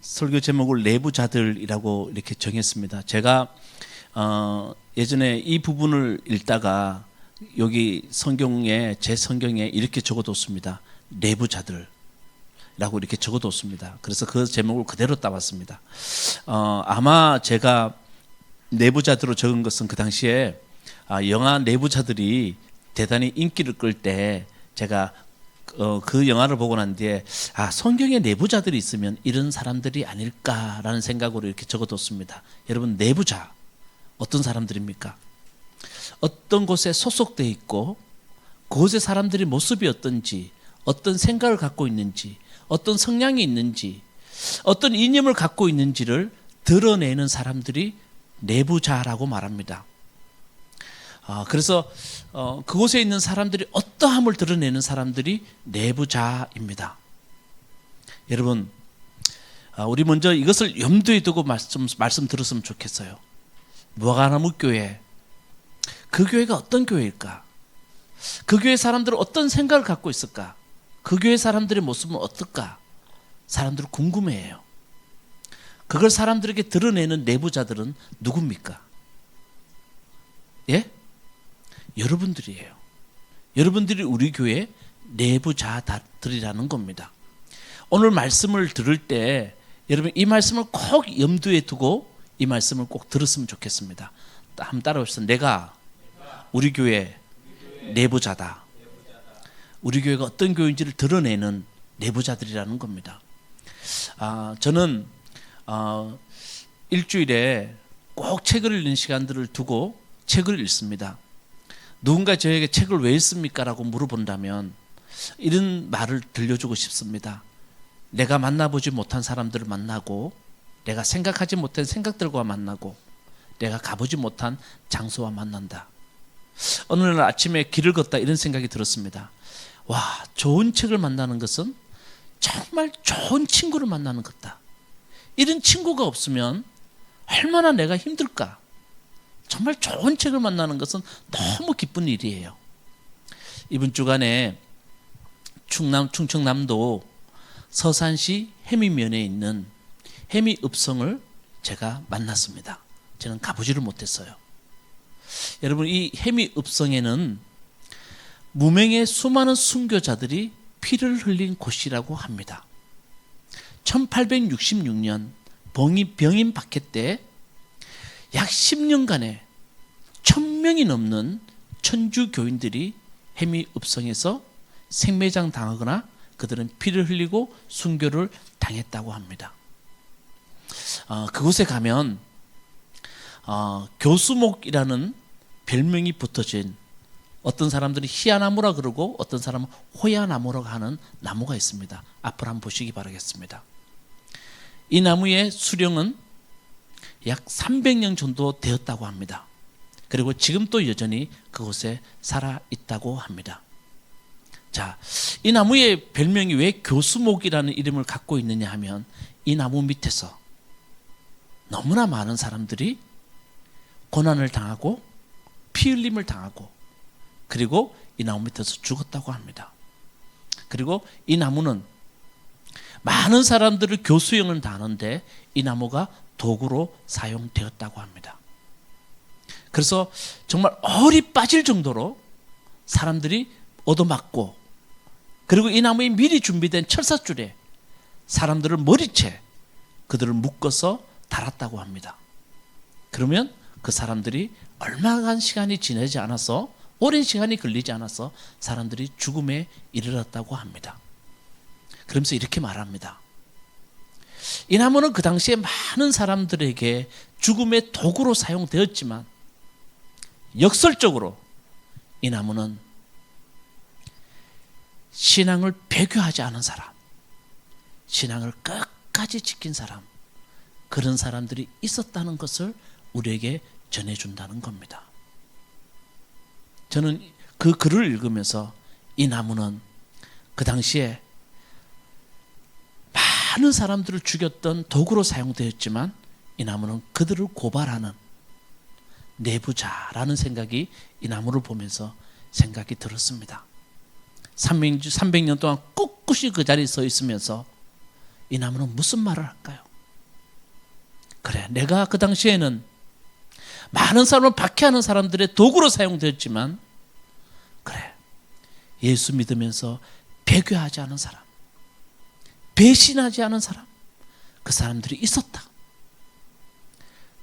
설교 제목을 내부자들이라고 이렇게 정했습니다. 제가 예전에 이 부분을 읽다가 여기 성경에, 제 성경에 이렇게 적어뒀습니다. 내부자들라고 이렇게 적어뒀습니다. 그래서 그 제목을 그대로 따왔습니다. 아마 제가 내부자들로 적은 것은 그 당시에 영화 내부자들이 대단히 인기를 끌 때 제가 그 영화를 보고 난 뒤에 성경에 내부자들이 있으면 이런 사람들이 아닐까라는 생각으로 이렇게 적어뒀습니다. 여러분, 내부자 어떤 사람들입니까? 어떤 곳에 소속돼 있고 그곳의 사람들의 모습이 어떤지, 어떤 생각을 갖고 있는지, 어떤 성향이 있는지, 어떤 이념을 갖고 있는지를 드러내는 사람들이 내부자라고 말합니다. 그래서 그곳에 있는 사람들이 어떠함을 드러내는 사람들이 내부자입니다. 여러분, 우리 먼저 이것을 염두에 두고 말씀 들었으면 좋겠어요. 무화과나무 교회, 그 교회가 어떤 교회일까? 그 교회 사람들은 어떤 생각을 갖고 있을까? 그 교회 사람들의 모습은 어떨까? 사람들은 궁금해해요. 그걸 사람들에게 드러내는 내부자들은 누굽니까? 예? 여러분들이에요. 여러분들이 우리 교회 내부자들이라는 겁니다. 오늘 말씀을 들을 때 여러분 이 말씀을 꼭 염두에 두고 이 말씀을 꼭 들었으면 좋겠습니다. 한번 따라오시죠. 내가 우리 교회 내부자다. 우리 교회가 어떤 교회인지를 드러내는 내부자들이라는 겁니다. 저는 일주일에 꼭 책을 읽는 시간들을 두고 책을 읽습니다. 누군가 저에게 책을 왜 읽습니까? 라고 물어본다면 이런 말을 들려주고 싶습니다. 내가 만나보지 못한 사람들을 만나고, 내가 생각하지 못한 생각들과 만나고, 내가 가보지 못한 장소와 만난다. 어느 날 아침에 길을 걷다 이런 생각이 들었습니다. 좋은 책을 만나는 것은 정말 좋은 친구를 만나는 것다. 이런 친구가 없으면 얼마나 내가 힘들까? 정말 좋은 책을 만나는 것은 너무 기쁜 일이에요. 이번 주간에 충청남도 서산시 해미면에 있는 해미읍성을 제가 만났습니다. 저는 가보지를 못했어요. 여러분, 이 해미읍성에는 무명의 수많은 순교자들이 피를 흘린 곳이라고 합니다. 1866년 병임 박해 때 약 10년간에 1000명이 넘는 천주 교인들이 해미읍성에서 생매장 당하거나 그들은 피를 흘리고 순교를 당했다고 합니다. 그곳에 가면 교수목이라는 별명이 붙어진, 어떤 사람들이 희야나무라 그러고 어떤 사람은 호야나무라고 하는 나무가 있습니다. 앞으로 한번 보시기 바라겠습니다. 이 나무의 수령은 약 300년 정도 되었다고 합니다. 그리고 지금 또 여전히 그곳에 살아 있다고 합니다. 자, 이 나무의 별명이 왜 교수목이라는 이름을 갖고 있느냐 하면 이 나무 밑에서 너무나 많은 사람들이 고난을 당하고 피 흘림을 당하고 그리고 이 나무 밑에서 죽었다고 합니다. 그리고 이 나무는 많은 사람들을 교수형을 다하는데 이 나무가 도구로 사용되었다고 합니다. 그래서 정말 얼이 빠질 정도로 사람들이 얻어맞고, 그리고 이 나무에 미리 준비된 철사줄에 사람들을 머리채 그들을 묶어서 달았다고 합니다. 그러면 그 사람들이 얼마간 시간이 지나지 않아서, 오랜 시간이 걸리지 않아서 사람들이 죽음에 이르렀다고 합니다. 그러면서 이렇게 말합니다. 이 나무는 그 당시에 많은 사람들에게 죽음의 도구로 사용되었지만 역설적으로 이 나무는 신앙을 배교하지 않은 사람, 신앙을 끝까지 지킨 사람, 그런 사람들이 있었다는 것을 우리에게 전해준다는 겁니다. 저는 그 글을 읽으면서 이 나무는 그 당시에 많은 사람들을 죽였던 도구로 사용되었지만 이 나무는 그들을 고발하는 내부자라는 생각이 이 나무를 보면서 생각이 들었습니다. 300년 동안 꿋꿋이 그 자리에 서 있으면서 이 나무는 무슨 말을 할까요? 그래, 내가 그 당시에는 많은 사람을 박해하는 사람들의 도구로 사용되었지만, 그래, 예수 믿으면서 배교하지 않은 사람, 배신하지 않은 사람, 그 사람들이 있었다.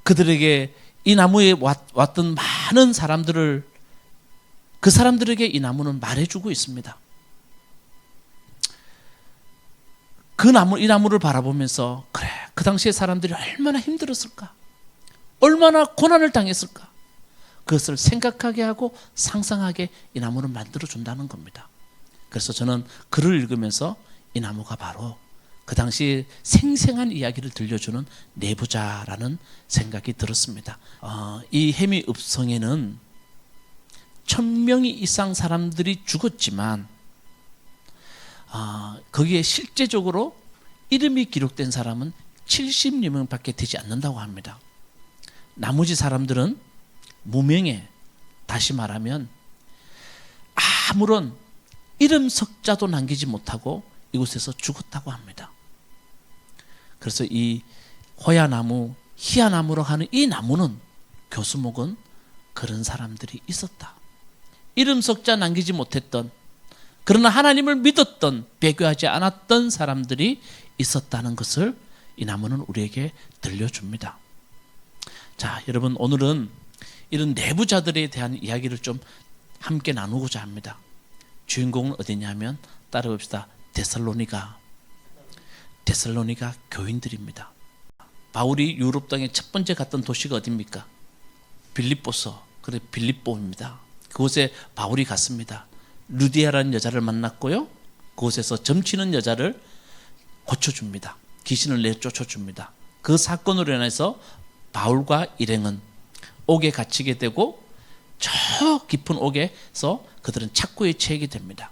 그들에게 이 나무에 왔던 많은 사람들을, 그 사람들에게 이 나무는 말해주고 있습니다. 이 나무를 바라보면서, 그래, 그 당시에 사람들이 얼마나 힘들었을까, 얼마나 고난을 당했을까, 그것을 생각하게 하고 상상하게 이 나무를 만들어 준다는 겁니다. 그래서 저는 글을 읽으면서 이 나무가 바로 그 당시 생생한 이야기를 들려주는 내부자라는 생각이 들었습니다. 이 해미 읍성에는 1000명 이상 사람들이 죽었지만 거기에 실제적으로 이름이 기록된 사람은 70여명밖에 되지 않는다고 합니다. 나머지 사람들은 무명에, 다시 말하면 아무런 이름 석자도 남기지 못하고 이곳에서 죽었다고 합니다. 그래서 이 호야나무, 희야나무로 하는 이 나무는, 교수목은 그런 사람들이 있었다. 이름 석자 남기지 못했던, 그러나 하나님을 믿었던, 배교하지 않았던 사람들이 있었다는 것을 이 나무는 우리에게 들려줍니다. 자, 여러분, 오늘은 이런 내부자들에 대한 이야기를 좀 함께 나누고자 합니다. 주인공은 어디냐면, 따라봅시다. 데살로니가 교인들입니다. 바울이 유럽 땅에 첫 번째 갔던 도시가 어디입니까? 빌립보서, 그래, 빌립보입니다. 그곳에 바울이 갔습니다. 루디아라는 여자를 만났고요, 그곳에서 점치는 여자를 고쳐줍니다. 귀신을 내쫓아줍니다. 그 사건으로 인해서 바울과 일행은 옥에 갇히게 되고, 저 깊은 옥에서 그들은 착고에 처하게 됩니다.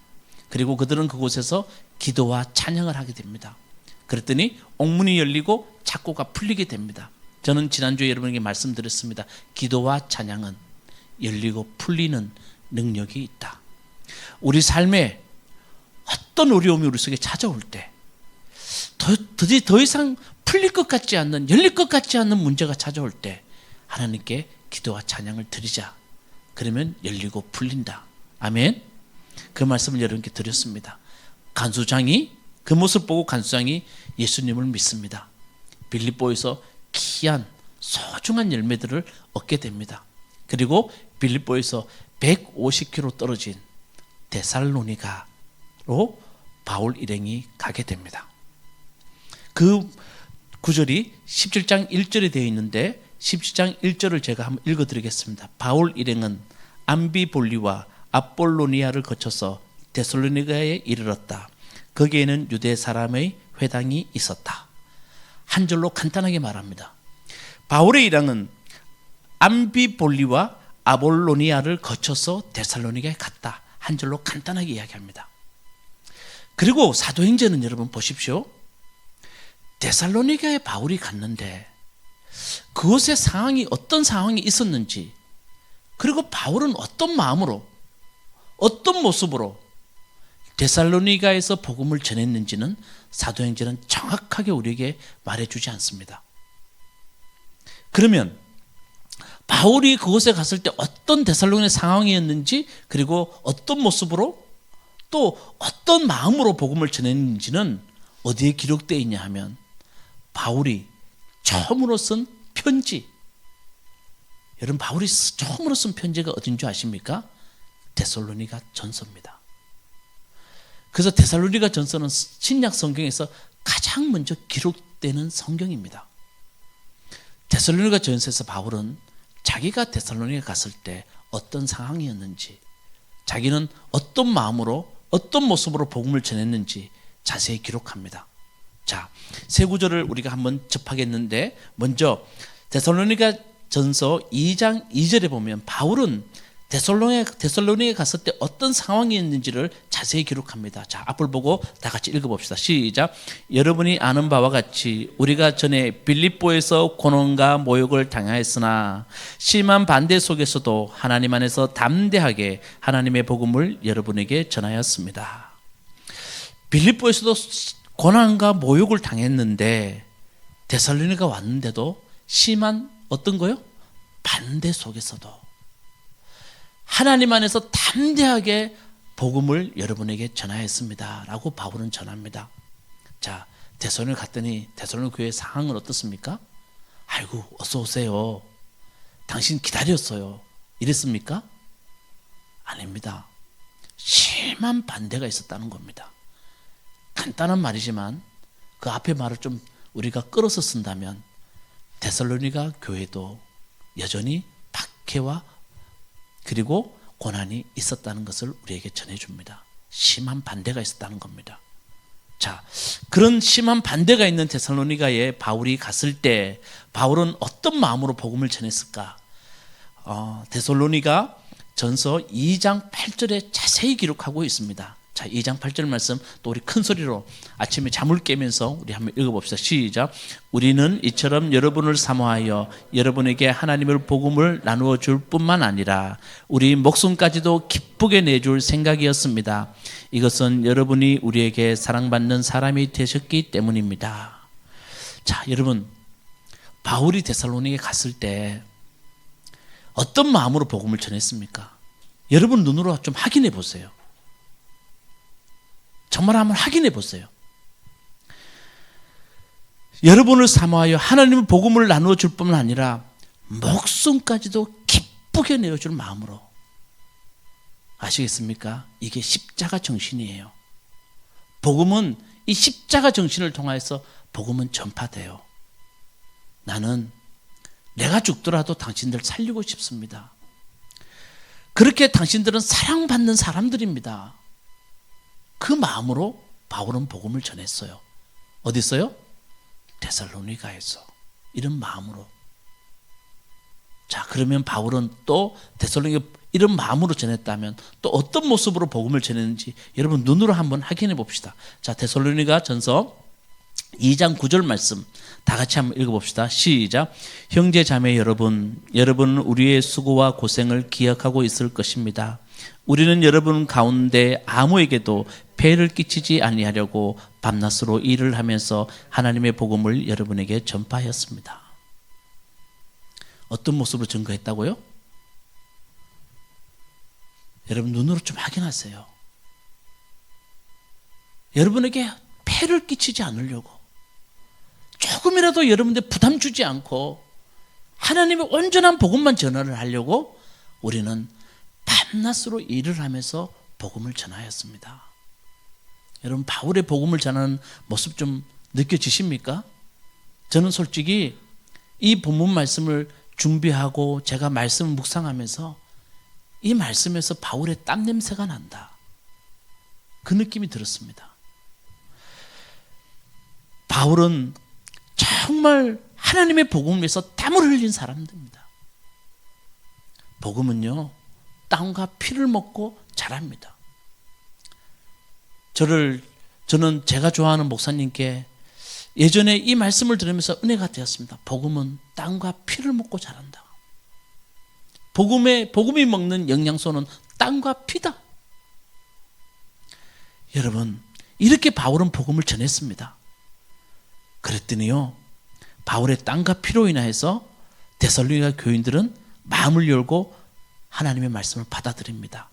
그리고 그들은 그곳에서 기도와 찬양을 하게 됩니다. 그랬더니 옥문이 열리고 착고가 풀리게 됩니다. 저는 지난주에 여러분에게 말씀드렸습니다. 기도와 찬양은 열리고 풀리는 능력이 있다. 우리 삶에 어떤 어려움이 우리 속에 찾아올 때, 더 이상 풀릴 것 같지 않는, 열릴 것 같지 않는 문제가 찾아올 때 하나님께 기도와 찬양을 드리자. 그러면 열리고 풀린다. 아멘. 그 말씀을 여러분께 드렸습니다. 그 모습 보고 간수장이 예수님을 믿습니다. 빌립보에서 귀한 소중한 열매들을 얻게 됩니다. 그리고 빌립보에서 150km 떨어진 데살로니가로 바울 일행이 가게 됩니다. 그 구절이 17장 1절에 되어 있는데, 17장 1절을 제가 한번 읽어드리겠습니다. 바울 일행은 암비볼리와 아폴로니아를 거쳐서 데살로니가에 이르렀다. 거기에는 유대 사람의 회당이 있었다. 한 절로 간단하게 말합니다. 바울의 일행은 암비볼리와 아폴로니아를 거쳐서 데살로니가에 갔다. 한 절로 간단하게 이야기합니다. 그리고 사도행전은 여러분 보십시오. 데살로니가에 바울이 갔는데 그곳의 상황이 어떤 상황이 있었는지, 그리고 바울은 어떤 마음으로, 어떤 모습으로 데살로니가에서 복음을 전했는지는 사도행전은 정확하게 우리에게 말해주지 않습니다. 그러면 바울이 그곳에 갔을 때 어떤 데살로니가의 상황이었는지, 그리고 어떤 모습으로 또 어떤 마음으로 복음을 전했는지는 어디에 기록되어 있냐 하면, 바울이 처음으로 쓴 편지, 여러분 바울이 처음으로 쓴 편지가 어딘 줄 아십니까? 데살로니가 전서입니다. 그래서 데살로니가 전서는 신약 성경에서 가장 먼저 기록되는 성경입니다. 데살로니가 전서에서 바울은 자기가 데살로니가 갔을 때 어떤 상황이었는지, 자기는 어떤 마음으로, 어떤 모습으로 복음을 전했는지 자세히 기록합니다. 자, 세 구절을 우리가 한번 접하겠는데, 먼저 데살로니가 전서 2장 2절에 보면 바울은 데살로니가에 갔을 때 어떤 상황이었는지를 자세히 기록합니다. 자, 앞을 보고 다 같이 읽어봅시다. 시작. 여러분이 아는 바와 같이 우리가 전에 빌립보에서 고난과 모욕을 당하였으나 심한 반대 속에서도 하나님 안에서 담대하게 하나님의 복음을 여러분에게 전하였습니다. 빌립보에서도 고난과 모욕을 당했는데 데살로니가 왔는데도 심한 어떤 거요? 반대 속에서도 하나님 안에서 담대하게 복음을 여러분에게 전하였습니다 라고 바울은 전합니다. 자, 데살로니가 갔더니 데살로니가 교회 상황은 어떻습니까? 아이고 어서 오세요, 당신 기다렸어요, 이랬습니까? 아닙니다. 심한 반대가 있었다는 겁니다. 간단한 말이지만 그 앞에 말을 좀 우리가 끌어서 쓴다면 데살로니가 교회도 여전히 박해와 그리고 고난이 있었다는 것을 우리에게 전해줍니다. 심한 반대가 있었다는 겁니다. 자, 그런 심한 반대가 있는 데살로니가에 바울이 갔을 때 바울은 어떤 마음으로 복음을 전했을까? 데살로니가 전서 2장 8절에 자세히 기록하고 있습니다. 자, 2장 8절 말씀 또 우리 큰 소리로 아침에 잠을 깨면서 우리 한번 읽어봅시다. 시작. 우리는 이처럼 여러분을 사모하여 여러분에게 하나님의 복음을 나누어 줄 뿐만 아니라 우리 목숨까지도 기쁘게 내줄 생각이었습니다. 이것은 여러분이 우리에게 사랑받는 사람이 되셨기 때문입니다. 자, 여러분, 바울이 데살로니가에 갔을 때 어떤 마음으로 복음을 전했습니까? 여러분 눈으로 좀 확인해 보세요. 정말 한번 확인해 보세요. 여러분을 사모하여 하나님의 복음을 나누어 줄 뿐만 아니라 목숨까지도 기쁘게 내어줄 마음으로. 아시겠습니까? 이게 십자가 정신이에요. 복음은 이 십자가 정신을 통해서 복음은 전파돼요. 나는 내가 죽더라도 당신들 살리고 싶습니다. 그렇게 당신들은 사랑받는 사람들입니다. 그 마음으로 바울은 복음을 전했어요. 어디 있어요? 데살로니가에서. 이런 마음으로. 자, 그러면 바울은 또 데살로니가 이런 마음으로 전했다면 또 어떤 모습으로 복음을 전했는지 여러분 눈으로 한번 확인해 봅시다. 자, 데살로니가 전서 2장 9절 말씀 다 같이 한번 읽어봅시다. 시작. 형제 자매 여러분, 여러분은 우리의 수고와 고생을 기억하고 있을 것입니다. 우리는 여러분 가운데 아무에게도 폐를 끼치지 아니하려고 밤낮으로 일을 하면서 하나님의 복음을 여러분에게 전파하였습니다. 어떤 모습으로 증거했다고요? 여러분 눈으로 좀 확인하세요. 여러분에게 폐를 끼치지 않으려고 조금이라도 여러분들 부담 주지 않고 하나님의 온전한 복음만 전하를 하려고 우리는 밤낮으로 일을 하면서 복음을 전하였습니다. 여러분 바울의 복음을 전하는 모습 좀 느껴지십니까? 저는 솔직히 이 본문 말씀을 준비하고 제가 말씀을 묵상하면서 이 말씀에서 바울의 땀 냄새가 난다. 그 느낌이 들었습니다. 바울은 정말 하나님의 복음을 위해서 땀을 흘린 사람들입니다. 복음은요, 땀과 피를 먹고 자랍니다. 저는 제가 좋아하는 목사님께 예전에 이 말씀을 들으면서 은혜가 되었습니다. 복음은 땀과 피를 먹고 자란다. 복음이 먹는 영양소는 땀과 피다. 여러분, 이렇게 바울은 복음을 전했습니다. 그랬더니요, 바울의 땀과 피로 인하여서 데살로니가 교인들은 마음을 열고 하나님의 말씀을 받아들입니다.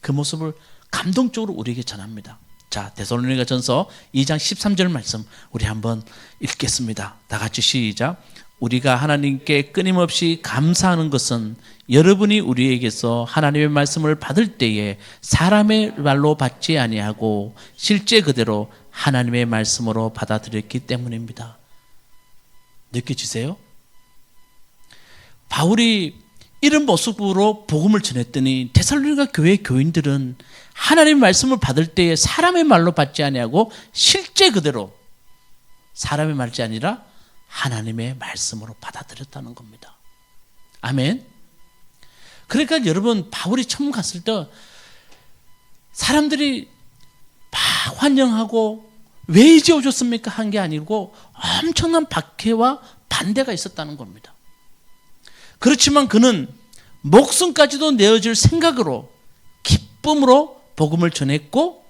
그 모습을 감동적으로 우리에게 전합니다. 자, 데살로니가 전서 2장 13절 말씀 우리 한번 읽겠습니다. 다 같이 시작. 우리가 하나님께 끊임없이 감사하는 것은 여러분이 우리에게서 하나님의 말씀을 받을 때에 사람의 말로 받지 아니하고 실제 그대로 하나님의 말씀으로 받아들였기 때문입니다. 느껴지세요? 바울이 이런 모습으로 복음을 전했더니 데살로니가 교회 교인들은 하나님의 말씀을 받을 때에 사람의 말로 받지 아니하고 실제 그대로 사람의 말이 아니라 하나님의 말씀으로 받아들였다는 겁니다. 아멘. 그러니까 여러분 바울이 처음 갔을 때 사람들이 막 환영하고 왜 이제 오셨습니까? 한 게 아니고 엄청난 박해와 반대가 있었다는 겁니다. 그렇지만 그는 목숨까지도 내어줄 생각으로 기쁨으로 복음을 전했고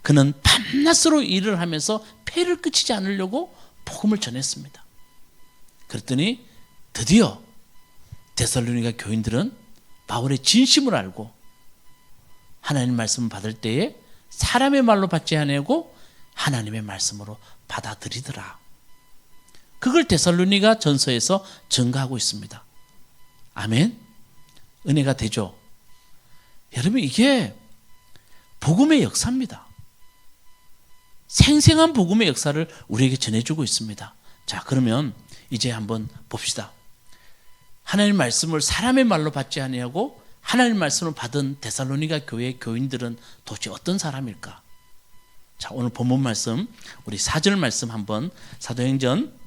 그는 밤낮으로 일을 하면서 폐를 끼치지 않으려고 복음을 전했습니다. 그랬더니 드디어 데살로니가 교인들은 바울의 진심을 알고 하나님의 말씀을 받을 때에 사람의 말로 받지 아니하고 하나님의 말씀으로 받아들이더라. 그걸 데살로니가 전서에서 증가하고 있습니다. 아멘. 은혜가 되죠. 여러분, 이게 복음의 역사입니다. 생생한 복음의 역사를 우리에게 전해주고 있습니다. 자, 그러면 이제 한번 봅시다. 하나님의 말씀을 사람의 말로 받지 아니하고 하나님의 말씀을 받은 데살로니가 교회 교인들은 도대체 어떤 사람일까? 자, 오늘 본문 말씀, 우리 4절 말씀 한번, 사도행전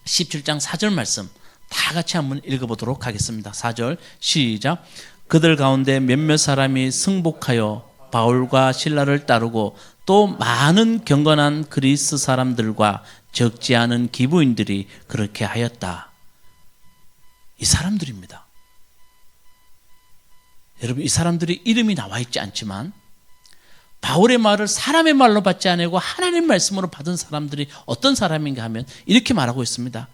17장 4절 말씀 다 같이 한번 읽어보도록 하겠습니다. 4절 시작. 그들 가운데 몇몇 사람이 승복하여 바울과 실라를 따르고 또 많은 경건한 그리스 사람들과 적지 않은 기부인들이 그렇게 하였다. 이 사람들입니다. 여러분, 이 사람들이 이름이 나와 있지 않지만 바울의 말을 사람의 말로 받지 않고 하나님의 말씀으로 받은 사람들이 어떤 사람인가 하면 이렇게 말하고 있습니다.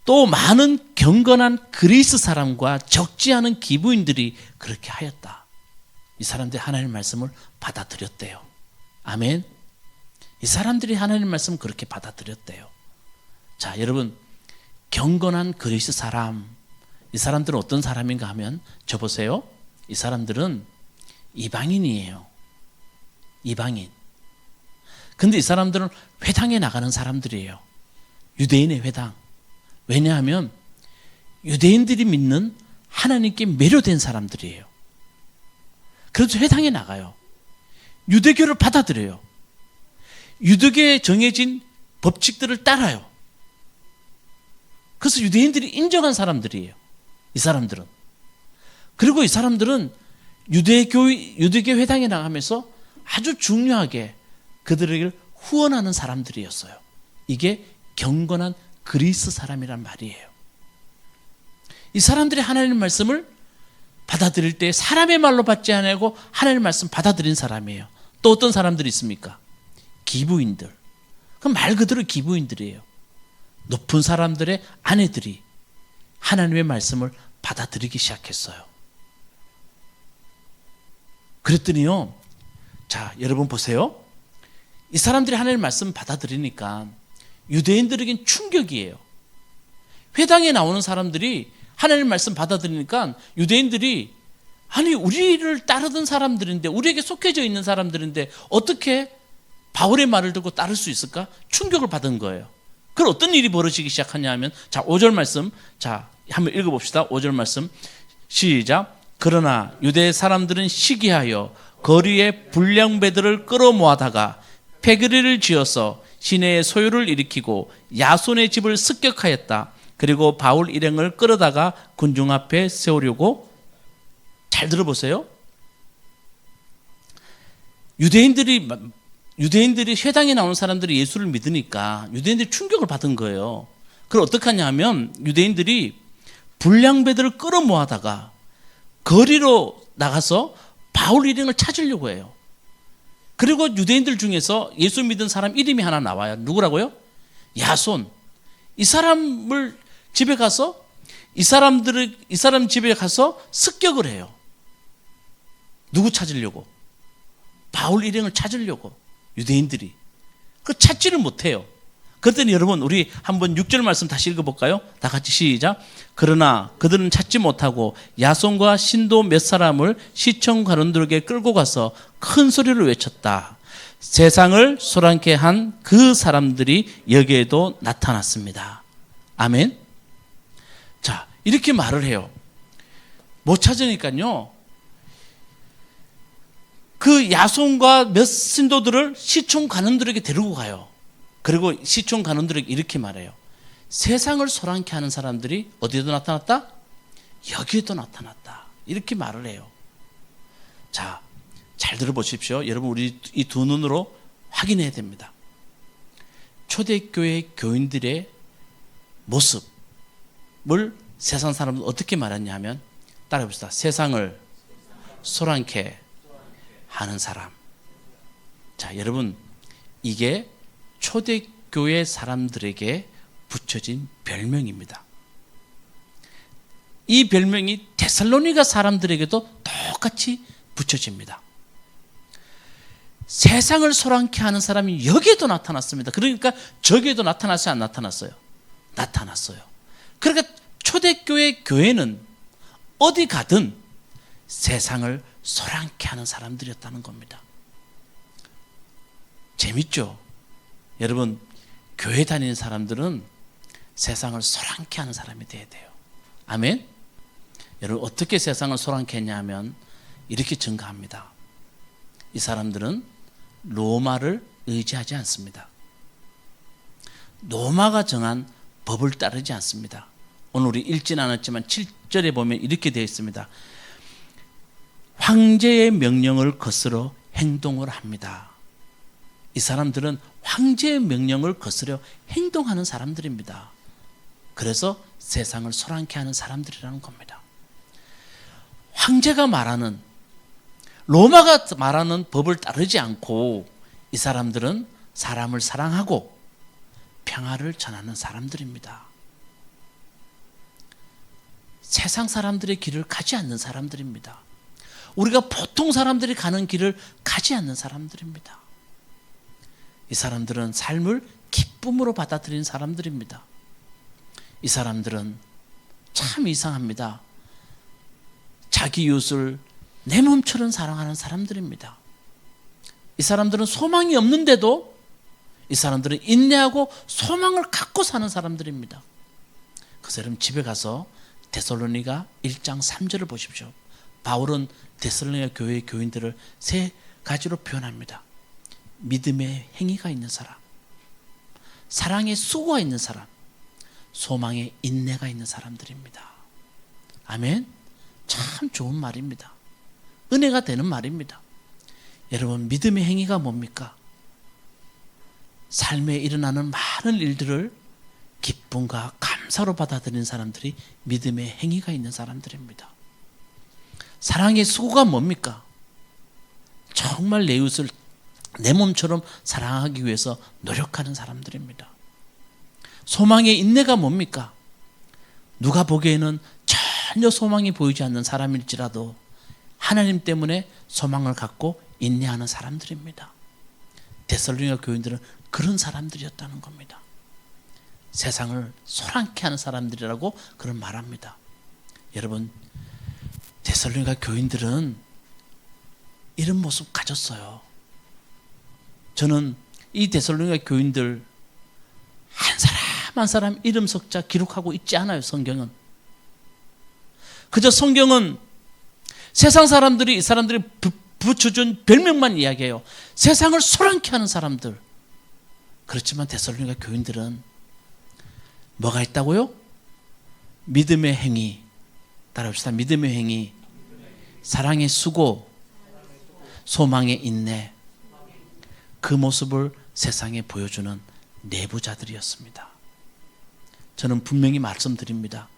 또 많은 경건한 그리스 사람과 적지 않은 기부인들이 그렇게 하였다. 이 사람들이 하나님의 말씀을 받아들였대요. 아멘. 이 사람들이 하나님의 말씀을 그렇게 받아들였대요. 자, 여러분, 경건한 그리스 사람, 이 사람들은 어떤 사람인가 하면 저 보세요. 이 사람들은 이방인이에요. 이방인. 근데 이 사람들은 회당에 나가는 사람들이에요. 유대인의 회당. 왜냐하면 유대인들이 믿는 하나님께 매료된 사람들이에요. 그래서 회당에 나가요. 유대교를 받아들여요. 유대교에 정해진 법칙들을 따라요. 그래서 유대인들이 인정한 사람들이에요. 이 사람들은. 그리고 이 사람들은 유대교 회당에 나가면서 아주 중요하게 그들에게 후원하는 사람들이었어요. 이게 경건한 그리스 사람이란 말이에요. 이 사람들이 하나님의 말씀을 받아들일 때 사람의 말로 받지 않고 하나님의 말씀 받아들인 사람이에요. 또 어떤 사람들이 있습니까? 기부인들. 그럼 말 그대로 기부인들이에요. 높은 사람들의 아내들이 하나님의 말씀을 받아들이기 시작했어요. 그랬더니요, 자, 여러분 보세요. 이 사람들이 하나님의 말씀 받아들이니까 유대인들에겐 충격이에요. 회당에 나오는 사람들이 하나님의 말씀 받아들이니까 유대인들이 아니, 우리를 따르던 사람들인데, 우리에게 속해져 있는 사람들인데 어떻게 바울의 말을 듣고 따를 수 있을까? 충격을 받은 거예요. 그럼 어떤 일이 벌어지기 시작하냐 하면, 자, 5절 말씀, 자, 한번 읽어봅시다. 5절 말씀 시작. 그러나 유대 사람들은 시기하여 거리에 불량배들을 끌어모아다가 패거리를 지어서 시내의 소요를 일으키고 야손의 집을 습격하였다. 그리고 바울 일행을 끌어다가 군중 앞에 세우려고. 잘 들어보세요. 유대인들이 회당에 나오는 사람들이 예수를 믿으니까 유대인들이 충격을 받은 거예요. 그걸 어떻게 하냐 하면 유대인들이 불량배들을 끌어모아다가 거리로 나가서 바울 일행을 찾으려고 해요. 그리고 유대인들 중에서 예수 믿은 사람 이름이 하나 나와요. 누구라고요? 야손. 이 사람을 집에 가서 이 사람 집에 가서 습격을 해요. 누구 찾으려고? 바울 일행을 찾으려고. 유대인들이. 그 찾지를 못해요. 그랬더니 여러분, 우리 한번 6절 말씀 다시 읽어볼까요? 다 같이 시작. 그러나 그들은 찾지 못하고 야손과 신도 몇 사람을 시청 관원들에게 끌고 가서 큰 소리를 외쳤다. 세상을 소란케 한 그 사람들이 여기에도 나타났습니다. 아멘. 자, 이렇게 말을 해요. 못 찾으니까요, 그 야손과 몇 신도들을 시청 관원들에게 데리고 가요. 그리고 시청 관원들에게 이렇게 말해요. 세상을 소란케 하는 사람들이 어디에도 나타났다? 여기에도 나타났다. 이렇게 말을 해요. 자, 잘 들어보십시오. 여러분, 우리 이 두 눈으로 확인해야 됩니다. 초대교회 교인들의 모습을 세상 사람들은 어떻게 말했냐 하면, 따라해봅시다. 세상을 소란케 하는 사람. 자, 여러분, 이게 초대교회 사람들에게 붙여진 별명입니다. 이 별명이 데살로니가 사람들에게도 똑같이 붙여집니다. 세상을 소란케 하는 사람이 여기에도 나타났습니다. 그러니까 저기에도 나타났어요, 안 나타났어요? 나타났어요. 그러니까 초대교회 교회는 어디 가든 세상을 소란케 하는 사람들이었다는 겁니다. 재밌죠? 여러분, 교회 다니는 사람들은 세상을 소란케 하는 사람이 돼야 돼요. 아멘? 여러분, 어떻게 세상을 소란케 했냐 하면 이렇게 증가합니다. 이 사람들은 로마를 의지하지 않습니다. 로마가 정한 법을 따르지 않습니다. 오늘 우리 읽진 않았지만 7절에 보면 이렇게 되어 있습니다. 황제의 명령을 거스러 행동을 합니다. 이 사람들은 황제의 명령을 거스려 행동하는 사람들입니다. 그래서 세상을 소란케 하는 사람들이라는 겁니다. 황제가 말하는, 로마가 말하는 법을 따르지 않고 이 사람들은 사람을 사랑하고 평화를 전하는 사람들입니다. 세상 사람들의 길을 가지 않는 사람들입니다. 우리가 보통 사람들이 가는 길을 가지 않는 사람들입니다. 이 사람들은 삶을 기쁨으로 받아들이는 사람들입니다. 이 사람들은 참 이상합니다. 자기 이웃을 내 몸처럼 사랑하는 사람들입니다. 이 사람들은 소망이 없는데도 이 사람들은 인내하고 소망을 갖고 사는 사람들입니다. 그래서 여러분 집에 가서 데살로니가 1장 3절을 보십시오. 바울은 데살로니가 교회의 교인들을 세 가지로 표현합니다. 믿음의 행위가 있는 사람, 사랑의 수고가 있는 사람, 소망의 인내가 있는 사람들입니다. 아멘. 참 좋은 말입니다. 은혜가 되는 말입니다. 여러분, 믿음의 행위가 뭡니까? 삶에 일어나는 많은 일들을 기쁨과 감사로 받아들이는 사람들이 믿음의 행위가 있는 사람들입니다. 사랑의 수고가 뭡니까? 정말 내 이웃을 내 몸처럼 사랑하기 위해서 노력하는 사람들입니다. 소망의 인내가 뭡니까? 누가 보기에는 전혀 소망이 보이지 않는 사람일지라도 하나님 때문에 소망을 갖고 인내하는 사람들입니다. 데살로니가 교인들은 그런 사람들이었다는 겁니다. 세상을 소란케 하는 사람들이라고 그런 말합니다. 여러분, 데살로니가 교인들은 이런 모습 가졌어요. 저는 이 데살로니가 교인들 한 사람 한 사람 이름 석자 기록하고 있지 않아요. 성경은 그저 성경은 세상 사람들이 이 사람들이 붙여준 별명만 이야기해요. 세상을 소란케 하는 사람들. 그렇지만 데살로니가 교인들은 뭐가 있다고요? 믿음의 행위. 따라합시다. 믿음의 행위, 사랑의 수고, 소망의 인내. 그 모습을 세상에 보여주는 내부자들이었습니다. 저는 분명히 말씀드립니다.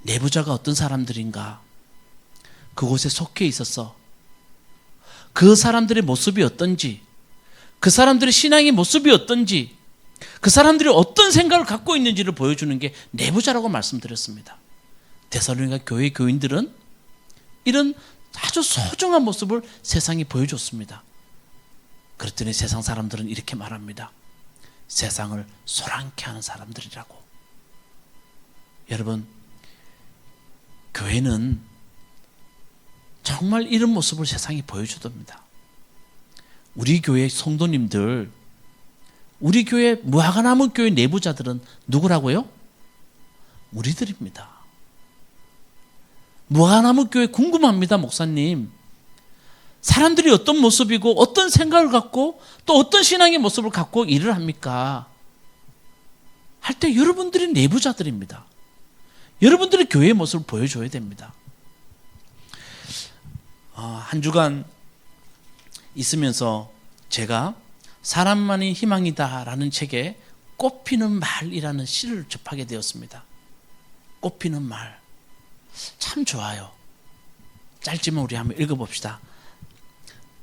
내부자가 어떤 사람들인가? 그곳에 속해 있어서 그 사람들의 모습이 어떤지, 그 사람들의 신앙의 모습이 어떤지, 그 사람들이 어떤 생각을 갖고 있는지를 보여주는 게 내부자라고 말씀드렸습니다. 데살로니가 교회 교인들은 이런 아주 소중한 모습을 세상에 보여줬습니다. 그랬더니 세상 사람들은 이렇게 말합니다. 세상을 소란케 하는 사람들이라고. 여러분, 교회는 정말 이런 모습을 세상에 보여주답니다. 우리 교회 성도님들, 우리 교회 무화과나무 교회 내부자들은 누구라고요? 우리들입니다. 무화과나무 교회 궁금합니다, 목사님. 사람들이 어떤 모습이고 어떤 생각을 갖고 또 어떤 신앙의 모습을 갖고 일을 합니까? 할 때 여러분들이 내부자들입니다. 여러분들이 교회의 모습을 보여줘야 됩니다. 한 주간 있으면서 제가 사람만이 희망이다라는 책에 꽃피는 말이라는 시를 접하게 되었습니다. 꽃피는 말. 참 좋아요. 짧지만 우리 한번 읽어봅시다.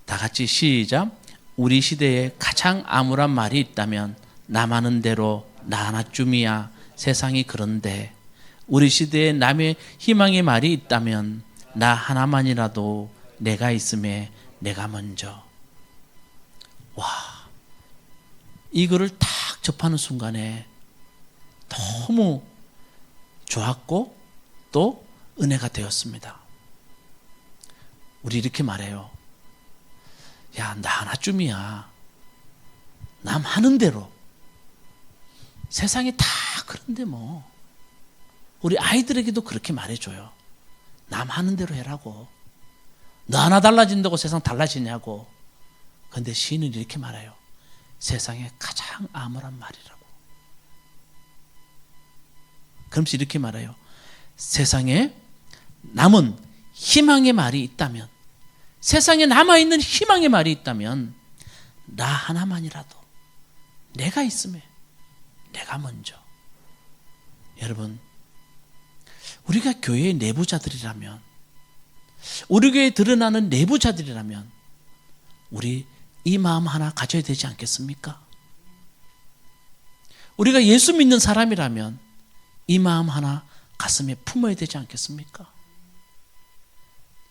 다 같이 시작. 우리 시대에 가장 암울한 말이 있다면 나 많은 대로 나 하나쯤이야. 세상이 그런데 우리 시대에 남의 희망의 말이 있다면 나 하나만이라도 내가 있음에 내가 먼저. 와, 이거를 딱 접하는 순간에 너무 좋았고 또 은혜가 되었습니다. 우리 이렇게 말해요. 야, 나 하나쯤이야. 남 하는 대로. 세상이 다 그런데 뭐. 우리 아이들에게도 그렇게 말해줘요. 남 하는 대로 해라고. 너 하나 달라진다고 세상 달라지냐고. 근데 시인은 이렇게 말해요. 세상에 가장 암울한 말이라고. 그러면서 이렇게 말해요. 세상에 남은 희망의 말이 있다면, 세상에 남아있는 희망의 말이 있다면 나 하나만이라도 내가 있음에 내가 먼저. 여러분, 우리가 교회의 내부자들이라면, 우리 교회에 드러나는 내부자들이라면 우리 이 마음 하나 가져야 되지 않겠습니까? 우리가 예수 믿는 사람이라면 이 마음 하나 가슴에 품어야 되지 않겠습니까?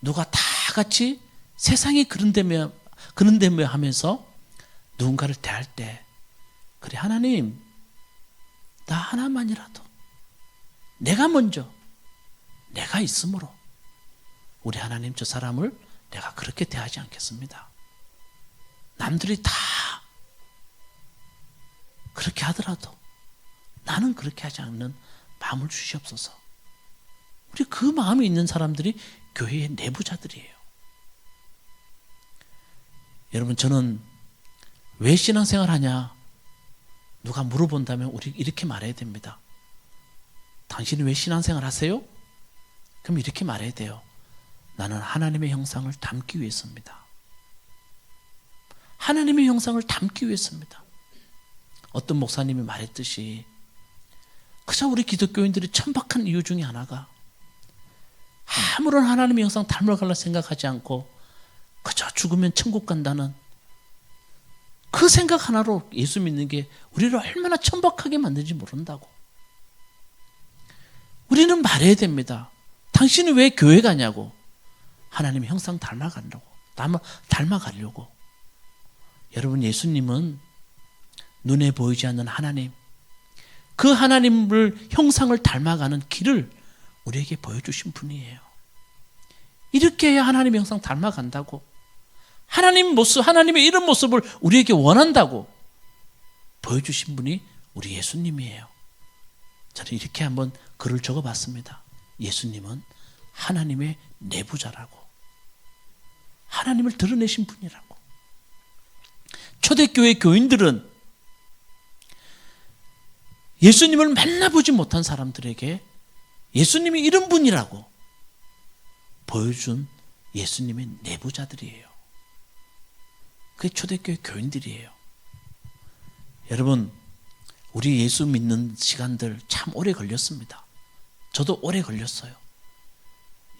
누가 다 같이 세상이 그런데며 하면서 누군가를 대할 때, 그래 하나님, 나 하나만이라도 내가 먼저, 내가 있으므로 우리 하나님 저 사람을 내가 그렇게 대하지 않겠습니다. 남들이 다 그렇게 하더라도 나는 그렇게 하지 않는 마음을 주시옵소서. 우리 그 마음이 있는 사람들이 교회의 내부자들이에요. 여러분, 저는 왜 신앙생활 하냐? 누가 물어본다면 우리 이렇게 말해야 됩니다. 당신이 왜 신앙생활 하세요? 그럼 이렇게 말해야 돼요. 나는 하나님의 형상을 담기 위해서입니다. 하나님의 형상을 담기 위해서입니다. 어떤 목사님이 말했듯이 그저 우리 기독교인들이 천박한 이유 중에 하나가 아무런 하나님의 형상 닮아가려 생각하지 않고 그저 죽으면 천국 간다는 그 생각 하나로 예수 믿는 게 우리를 얼마나 천박하게 만든지 모른다고. 우리는 말해야 됩니다. 당신은 왜 교회 가냐고. 하나님의 형상 닮아가려고. 여러분, 예수님은 눈에 보이지 않는 하나님, 그 하나님을 형상을 닮아가는 길을 우리에게 보여주신 분이에요. 이렇게 해야 하나님의 형상 닮아간다고. 하나님의 이런 모습을 우리에게 원한다고 보여주신 분이 우리 예수님이에요. 저는 이렇게 한번 글을 적어봤습니다. 예수님은 하나님의 내부자라고, 하나님을 드러내신 분이라고. 초대교회 교인들은 예수님을 만나보지 못한 사람들에게 예수님이 이런 분이라고 보여준 예수님의 내부자들이에요. 그게 초대교회 교인들이에요. 여러분, 우리 예수 믿는 시간들 참 오래 걸렸습니다. 저도 오래 걸렸어요.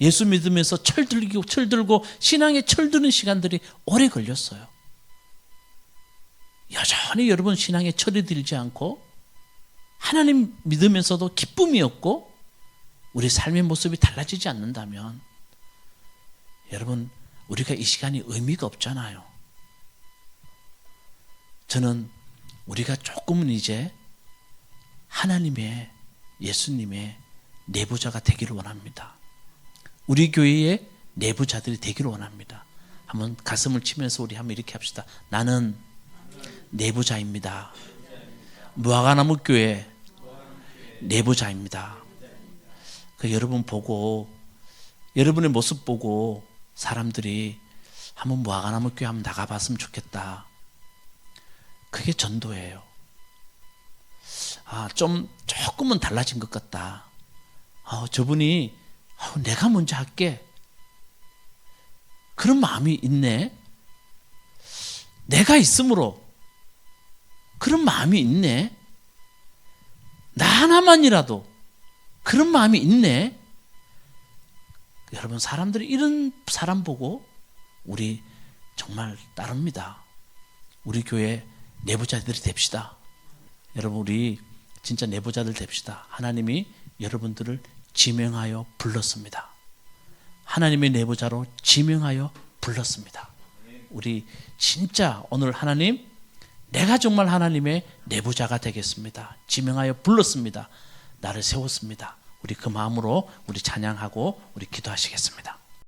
예수 믿으면서 철들고 신앙에 철드는 시간들이 오래 걸렸어요. 여전히 여러분 신앙에 철이 들지 않고 하나님 믿으면서도 기쁨이 없고 우리 삶의 모습이 달라지지 않는다면 여러분, 우리가 이 시간이 의미가 없잖아요. 저는 우리가 조금은 이제 하나님의, 예수님의 내부자가 되기를 원합니다. 우리 교회의 내부자들이 되기를 원합니다. 한번 가슴을 치면서 우리 한번 이렇게 합시다. 나는 내부자입니다. 무화과나무 교회 내부자입니다. 그 여러분 보고, 여러분의 모습 보고 사람들이 한번 무화과나무 교회 한번 나가봤으면 좋겠다. 그게 전도예요. 조금은 달라진 것 같다. 저분이 내가 먼저 할게. 그런 마음이 있네. 내가 있으므로 그런 마음이 있네. 나 하나만이라도 그런 마음이 있네. 여러분, 사람들이 이런 사람 보고 우리 정말 따릅니다. 우리 교회 내부자들이 됩시다. 여러분, 우리 진짜 내부자들 됩시다. 하나님이 여러분들을 지명하여 불렀습니다. 하나님의 내부자로 지명하여 불렀습니다. 우리 진짜 오늘 하나님, 내가 정말 하나님의 내부자가 되겠습니다. 지명하여 불렀습니다. 나를 세웠습니다. 우리 그 마음으로 우리 찬양하고 우리 기도하시겠습니다.